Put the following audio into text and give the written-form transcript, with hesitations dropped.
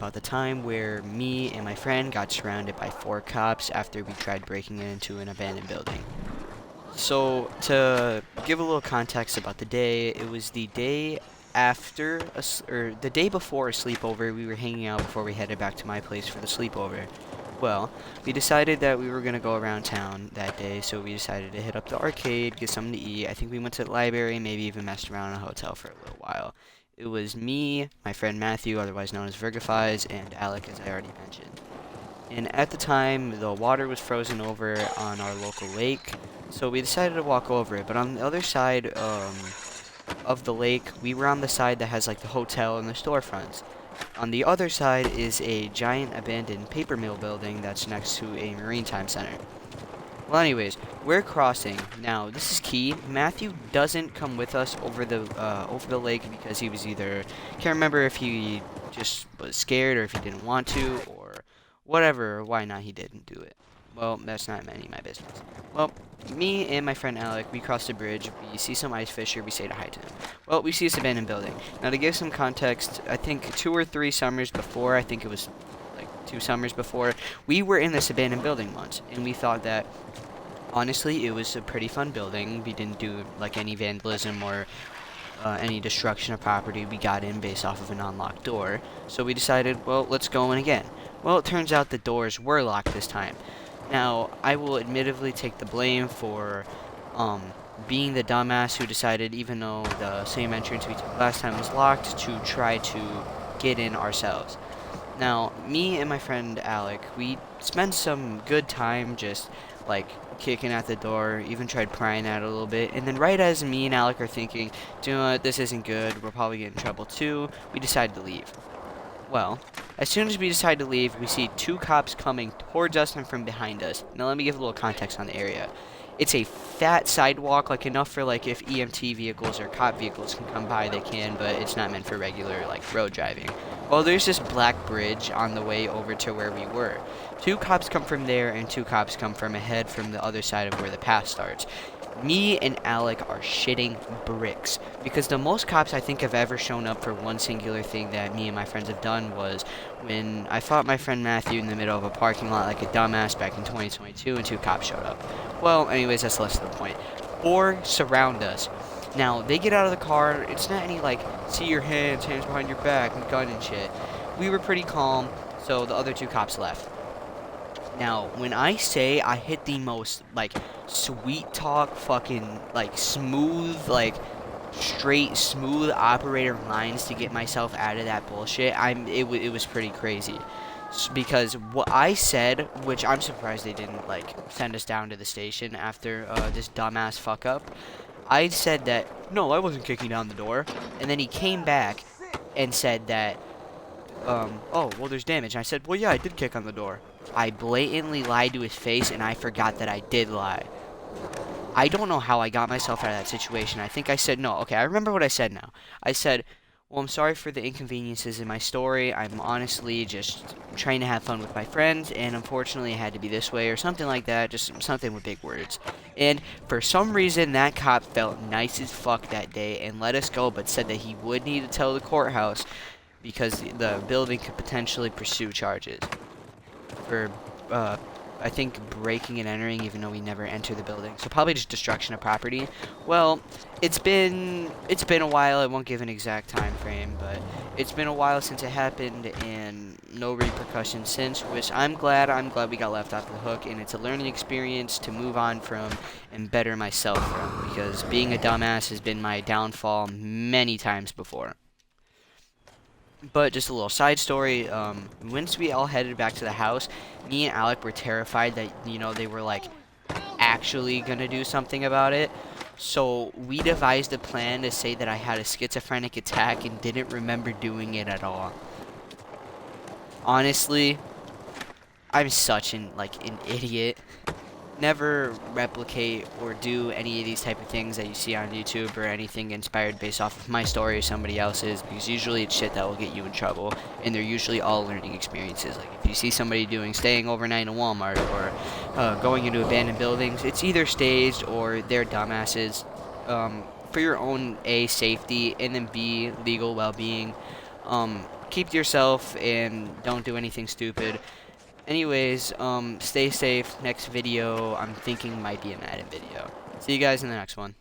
about the time where me and my friend got surrounded by 4 cops after we tried breaking into an abandoned building. So, to give a little context about the day, it was the day or the day before a sleepover. We were hanging out before we headed back to my place for the sleepover. Well, we decided that we were going to go around town that day, so we decided to hit up the arcade, get something to eat. I think we went to the library, maybe even messed around in a hotel for a little while. It was me, my friend Matthew, otherwise known as Virgifies, and Alec, as I already mentioned. And at the time, the water was frozen over on our local lake, so we decided to walk over it. But on the other side of the lake, we were on the side that has like the hotel and the storefronts. On the other side is a giant abandoned paper mill building that's next to a marine time center. Well, anyways, we're crossing. Now, this is key. Matthew doesn't come with us over the lake because he was either can't remember if he just was scared or if he didn't want to or whatever, or why not he didn't do it. Well, that's not any of my business. Well, me and my friend Alec, we cross the bridge, we see some ice fisher, we say to hi to him. Well, we see this abandoned building. Now, to give some context, I think 2 or 3 summers before, I think it was like 2 summers before, we were in this abandoned building once, and we thought that, honestly, it was a pretty fun building. We didn't do, like, any vandalism or any destruction of property. We got in based off of an unlocked door, so we decided, well, let's go in again. Well, it turns out the doors were locked this time. Now, I will admittedly take the blame for being the dumbass who decided, even though the same entrance we took last time was locked, to try to get in ourselves. Now, me and my friend Alec, we spent some good time just, like, kicking at the door, even tried prying at it a little bit, and then right as me and Alec are thinking, do you know what, this isn't good, we're probably getting in trouble too, we decided to leave. Well, as soon as we decide to leave, we see 2 cops coming towards us and from behind us. Now, let me give a little context on the area. It's a fat sidewalk, like enough for like if EMT vehicles or cop vehicles can come by, they can, but it's not meant for regular like road driving. Well, there's this black bridge on the way over to where we were. 2 cops come from there, and 2 cops come from ahead from the other side of where the path starts. Me and Alec are shitting bricks because the most cops I think have ever shown up for one singular thing that me and my friends have done was when I fought my friend Matthew in the middle of a parking lot like a dumbass back in 2022 and 2 cops showed up. Well, anyways, that's less to the point. 4 surround us. Now, they get out of the car. It's not any like, see your hands behind your back, and gun and shit. We were pretty calm, so the other 2 cops left. Now, when I say I hit the most, like, sweet talk, fucking, like, smooth, like, straight, smooth operator lines to get myself out of that bullshit, it was pretty crazy. Because what I said, which I'm surprised they didn't, like, send us down to the station after this dumbass fuck up, I said that, no, I wasn't kicking down the door. And then he came back and said that, oh, well, there's damage. And I said, well, yeah, I did kick on the door. I blatantly lied to his face, and I forgot that I did lie. I don't know how I got myself out of that situation. I think I said, no, okay, I remember what I said now. I said, well, I'm sorry for the inconveniences in my story. I'm honestly just trying to have fun with my friends, and unfortunately it had to be this way, or something like that, just something with big words. And for some reason, that cop felt nice as fuck that day and let us go, but said that he would need to tell the courthouse because the building could potentially pursue charges for, I think, breaking and entering, even though we never entered the building. So probably just destruction of property. Well, it's been a while. I won't give an exact time frame, but it's been a while since it happened, and no repercussions since. Which I'm glad. I'm glad we got left off the hook, and it's a learning experience to move on from and better myself from. Because being a dumbass has been my downfall many times before. But just a little side story, once we all headed back to the house, me and Alec were terrified that, you know, they were, like, actually gonna do something about it. So we devised a plan to say that I had a schizophrenic attack and didn't remember doing it at all. Honestly, I'm such an idiot. Never replicate or do any of these type of things that you see on YouTube or anything inspired based off of my story or somebody else's, because usually it's shit that will get you in trouble, and they're usually all learning experiences. Like if you see somebody staying overnight in a Walmart or going into abandoned buildings, it's either staged or they're dumbasses. For your own A, safety, and then B, legal well-being. keep to yourself and don't do anything stupid. Anyways, stay safe. Next video, I'm thinking might be a Madden video. See you guys in the next one.